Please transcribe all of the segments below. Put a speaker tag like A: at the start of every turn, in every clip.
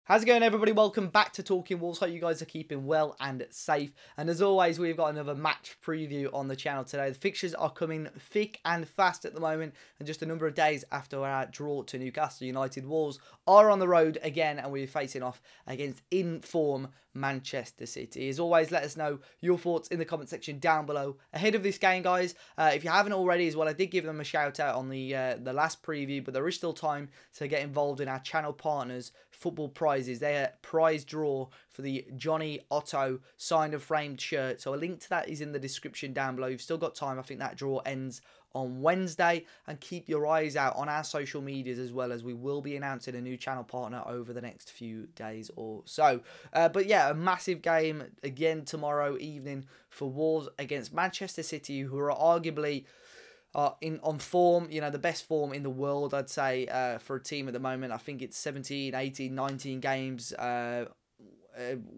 A: How's it going, everybody? Welcome back to Talking Wolves. Hope you guys are keeping well and safe. And as always, we've got another match preview on the channel today. The fixtures are coming thick and fast at the moment. And just a number of days after our draw to Newcastle United, Wolves are on the road again. And we're facing off against in-form Manchester City. As always, let us know your thoughts in the comment section down below. Ahead of this game, guys, if you haven't already as well, I did give them a shout out on the last preview. But there is still time to get involved in our channel partners football prizes. Their prize draw for the Johnny Otto signed and framed shirt. So a link to that is in the description down below. You've still got time. I think that draw ends on Wednesday. And keep your eyes out on our social medias as well, as we will be announcing a new channel partner over the next few days or so. But yeah, a massive game again tomorrow evening for Wolves against Manchester City, who are arguably on form, you know, the best form in the world, I'd say, for a team at the moment. I think it's 17, 18, 19 games,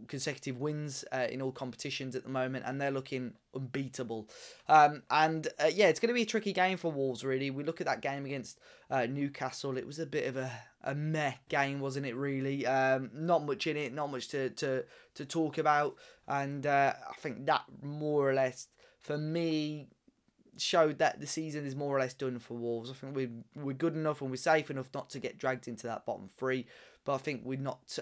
A: consecutive wins in all competitions at the moment, and they're looking unbeatable. Yeah, it's going to be a tricky game for Wolves, really. We look at that game against Newcastle. It was a bit of a meh game, wasn't it, really? Not much in it, not much to talk about, and I think that more or less, for me, showed that the season is more or less done for Wolves. I think we're good enough and we're safe enough not to get dragged into that bottom three, but I think we're not.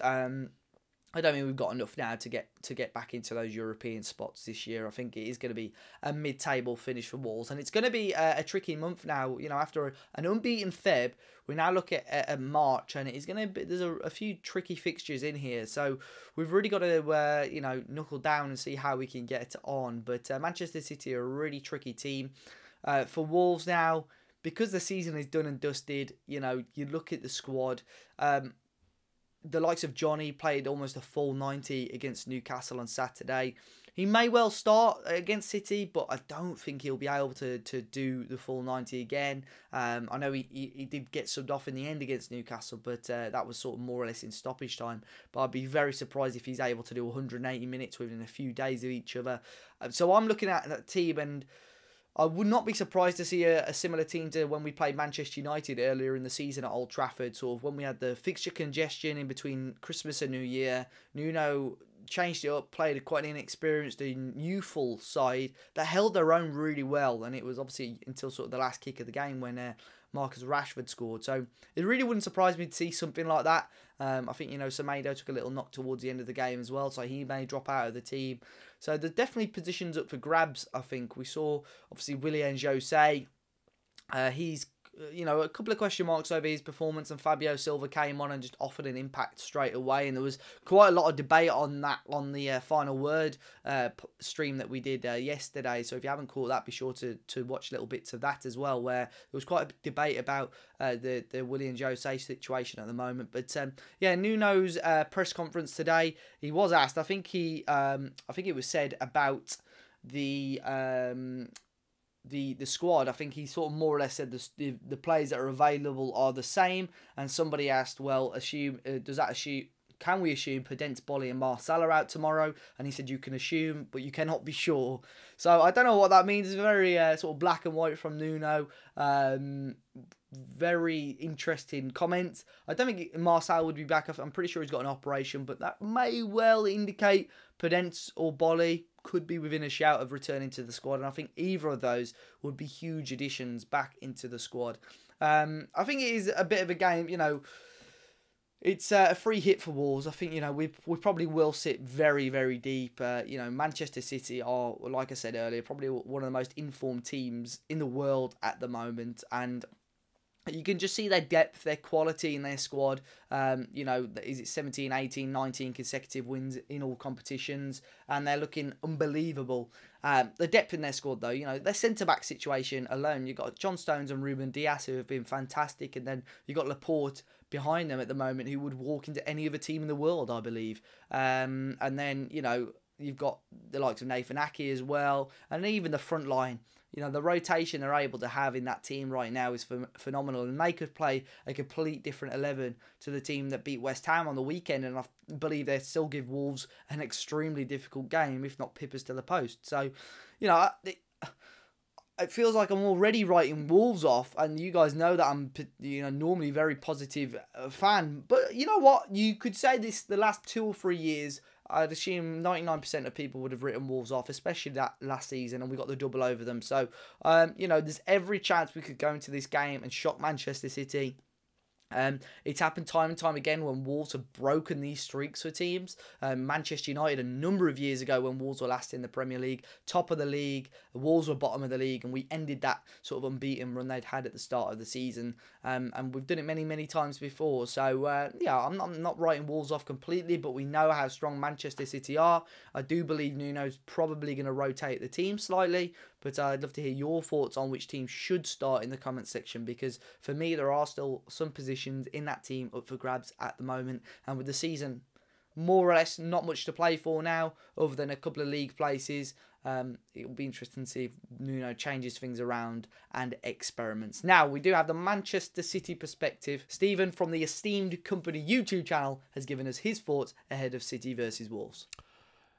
A: I don't think we've got enough now to get back into those European spots this year. I think it is going to be a mid-table finish for Wolves, and it's going to be a tricky month now. You know, after an unbeaten Feb, we now look at March, and it is going to be, there's a few tricky fixtures in here. So we've really got to you know, knuckle down and see how we can get it on. But Manchester City are a really tricky team for Wolves now, because the season is done and dusted. You know, you look at the squad. The likes of Johnny played almost a full 90 against Newcastle on Saturday. He may well start against City, but I don't think he'll be able to do the full 90 again. I know he did get subbed off in the end against Newcastle, but that was sort of more or less in stoppage time. But I'd be very surprised if he's able to do 180 minutes within a few days of each other. So I'm looking at that team, and I would not be surprised to see a similar team to when we played Manchester United earlier in the season at Old Trafford, sort of when we had the fixture congestion in between Christmas and New Year. Nuno changed it up, played quite an inexperienced and youthful side that held their own really well, and it was obviously until sort of the last kick of the game when Marcus Rashford scored. So it really wouldn't surprise me to see something like that. I think, you know, Semedo took a little knock towards the end of the game as well, so he may drop out of the team. So there's definitely positions up for grabs, I think. We saw, obviously, Willian José. He's, you know, a couple of question marks over his performance, and Fabio Silva came on and just offered an impact straight away. And there was quite a lot of debate on that on the Final Word stream that we did yesterday. So if you haven't caught that, be sure to watch little bits of that as well, where there was quite a debate about the Willian José situation at the moment. But yeah, Nuno's press conference today, he was asked. I think it was said about the squad. I think he sort of more or less said the players that are available are the same, and somebody asked, well, can we assume Podence, Boly and Marcel are out tomorrow? And he said, you can assume, but you cannot be sure. So I don't know what that means. It's very sort of black and white from Nuno. Very interesting comments. I don't think Marcel would be back. I'm pretty sure he's got an operation, but that may well indicate Podence or Boly could be within a shout of returning to the squad, and I think either of those would be huge additions back into the squad. I think it is a bit of a game, you know, it's a free hit for Wolves. I think, you know, we probably will sit very, very deep. You know, Manchester City are, like I said earlier, probably one of the most informed teams in the world at the moment, and you can just see their depth, their quality in their squad. You know, is it 17, 18, 19 consecutive wins in all competitions, and they're looking unbelievable. The depth in their squad, though, you know, their centre-back situation alone, you've got John Stones and Ruben Dias, who have been fantastic, and then you've got Laporte behind them at the moment, who would walk into any other team in the world, I believe. And then, you know, you've got the likes of Nathan Ake as well, and even the front line. You know, the rotation they're able to have in that team right now is phenomenal. And they could play a complete different 11 to the team that beat West Ham on the weekend. And I believe they'd still give Wolves an extremely difficult game, if not pippers to the post. So, you know, it feels like I'm already writing Wolves off, and you guys know that I'm, normally very positive fan. But you know what? You could say this the last 2 or 3 years. I'd assume 99% of people would have written Wolves off, especially that last season, and we got the double over them. So, there's every chance we could go into this game and shock Manchester City. It's happened time and time again when Wolves have broken these streaks for teams. Manchester United a number of years ago when Wolves were last in the Premier League, top of the league, the Wolves were bottom of the league, and we ended that sort of unbeaten run they'd had at the start of the season. And we've done it many, many times before. So, I'm not writing Wolves off completely, but we know how strong Manchester City are. I do believe Nuno's probably going to rotate the team slightly, but I'd love to hear your thoughts on which team should start in the comment section, because for me, there are still some positions in that team up for grabs at the moment. And with the season more or less not much to play for now, other than a couple of league places, it'll be interesting to see if Nuno changes things around and experiments. Now, we do have the Manchester City perspective. Stephen from the Esteemed Company YouTube channel has given us his thoughts ahead of City versus Wolves.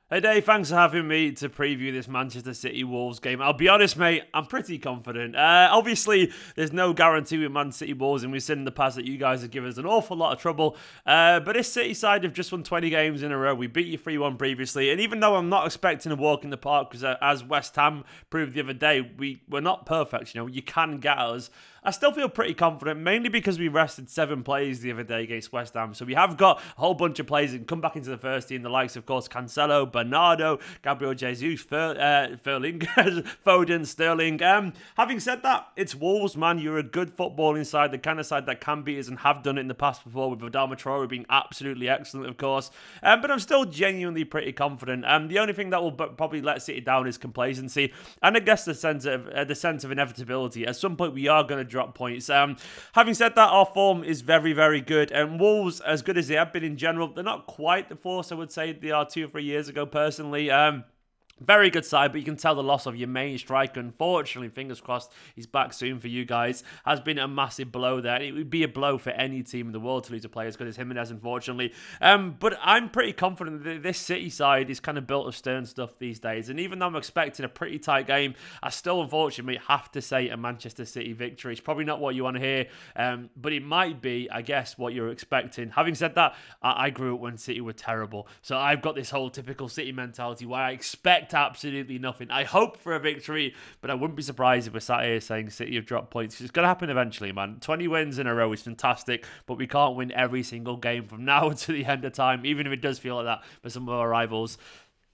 B: Hey Dave, thanks for having me to preview this Manchester City Wolves game. I'll be honest, mate, I'm pretty confident. Obviously, there's no guarantee with Man City Wolves, and we've seen in the past that you guys have given us an awful lot of trouble. But this City side have just won 20 games in a row. We beat you 3-1 previously, and even though I'm not expecting a walk in the park, because as West Ham proved the other day, we're not perfect. You can get us. I still feel pretty confident, mainly because we rested 7 players the other day against West Ham. So we have got a whole bunch of players and come back into the first team, the likes, of course, Cancelo, Bernardo, Gabriel Jesus, Foden, Sterling. Having said that, it's Wolves, man. You're a good footballing side, the kind of side that can beat us and have done it in the past before, with Adama Traore being absolutely excellent, of course. But I'm still genuinely pretty confident. The only thing that will probably let City down is complacency, and I guess the sense of inevitability. At some point, we are going to drop points. Having said that, our form is very, very good, and Wolves, as good as they have been in general, they're not quite the force I would say they are 2 or 3 years ago, personally. Very good side, but you can tell the loss of your main striker, unfortunately, fingers crossed he's back soon for you guys, has been a massive blow there. It would be a blow for any team in the world to lose a player as good as Jimenez, unfortunately. But I'm pretty confident that this City side is kind of built of stern stuff these days. And even though I'm expecting a pretty tight game, I still, unfortunately, have to say a Manchester City victory. It's probably not what you want to hear, but it might be, I guess, what you're expecting. Having said that, I grew up when City were terrible. So I've got this whole typical City mentality where I expect absolutely nothing. I hope for a victory, but I wouldn't be surprised if we're sat here saying City have dropped points. It's going to happen eventually, man. 20 wins in a row is fantastic, but we can't win every single game from now until the end of time, even if it does feel like that for some of our rivals.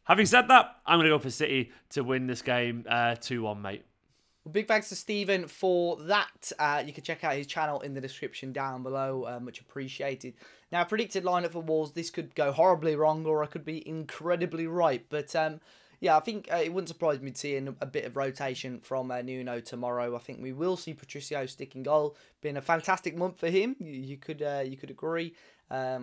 B: Having said that, I'm going to go for City to win this game 2-1, mate.
A: Well, big thanks to Stephen for that. You can check out his channel in the description down below. Much appreciated. Now, predicted lineup for Wolves. This could go horribly wrong, or I could be incredibly right. But yeah, I think it wouldn't surprise me to see a bit of rotation from Nuno tomorrow. I think we will see Patricio sticking goal. Been a fantastic month for him. You could agree. A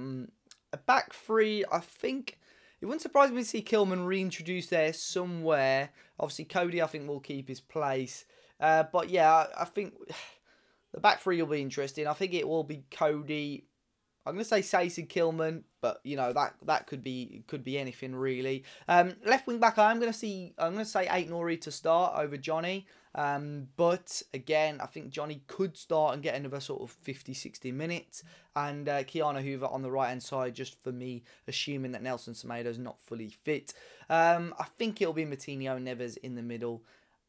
A: back 3, I think. It wouldn't surprise me to see Kilman reintroduced there somewhere. Obviously, Cody, I think, will keep his place. But yeah, I think the back 3 will be interesting. I think it will be Cody. I'm going to say Stacey Kilman, but that could be anything really. Left wing back, I'm going to say Aït-Nouri to start over Johnny. But again, I think Johnny could start and get another sort of 50-60 minutes, and Keanu Hoover on the right hand side, just for me, assuming that Nelson Semedo's not fully fit. I think it'll be Moutinho and Neves in the middle,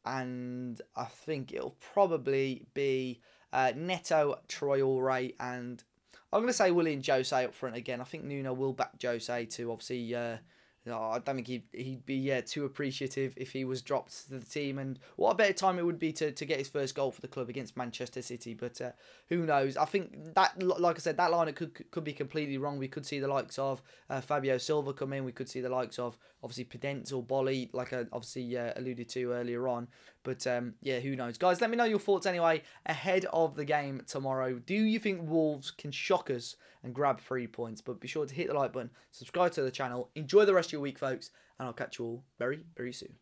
A: and I think it'll probably be Neto, Traore, and I'm going to say Willian Jose up front again. I think Nuno will back Jose to obviously. I don't think he'd be too appreciative if he was dropped to the team. And what a better time it would be to get his first goal for the club against Manchester City. But who knows? I think that, like I said, that lineup could be completely wrong. We could see the likes of Fabio Silva come in. We could see the likes of obviously Podence or Bolly, like I obviously alluded to earlier on. But yeah, who knows? Guys, let me know your thoughts anyway ahead of the game tomorrow. Do you think Wolves can shock us and grab 3 points? But be sure to hit the like button, subscribe to the channel. Enjoy the rest of your week, folks, and I'll catch you all very, very soon.